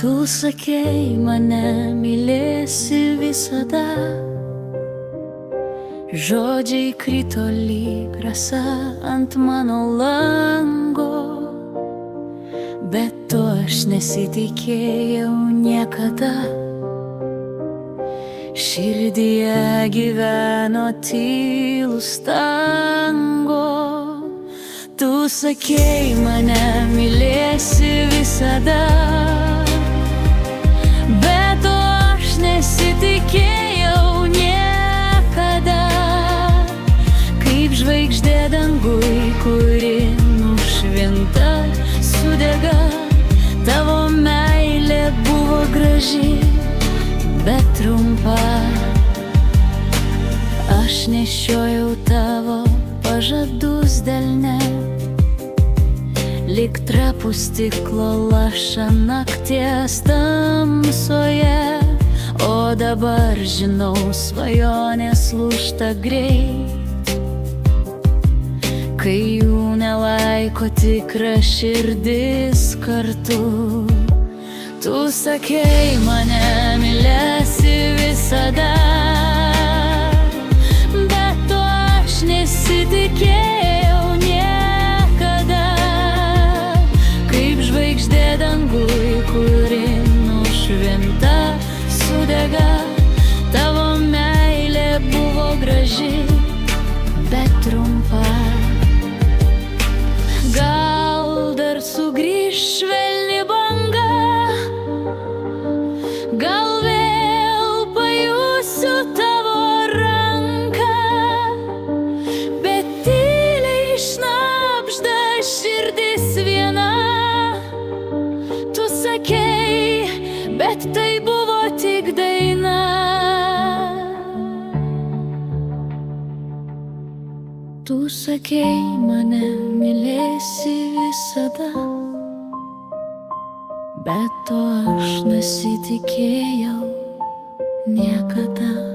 Tu sakei, mane mylėsi visada. Žodžiai krito lyg rasa ant mano lango, bet to aš nesitikėjau niekada. Širdyje gyveno tylus tango. Tu sakei, mane mylėsi visada, bet to aš nesitikėjau niekada. Kaip žvaigždė danguj, kuri nušvinta, sudega, tavo meilė buvo graži, bet trumpa. Aš nešiojau tavo pažadus delne, lyg trapų stiklo laša nakties tamsoje. O dabar žinau, svajonės lūžta greit, kai jų nelaiko tikra širdis kartu. Tu sakei, mane mylėsi visada, bet to aš nesitikėjau niekada. Kaip žvaigždė danguj, kuri nušvinta, sudega, tavo meilė buvo graži, bet trumpa. Gal dar sugrįš švelni banga, gal vėl pajusiu tavo ranką, bet tyliai šnabžda širdis viena. Tu sakei, bet tai buvo tik daina. Tu sakei, mane mylėsi visada, bet to aš nesitikėjau niekada.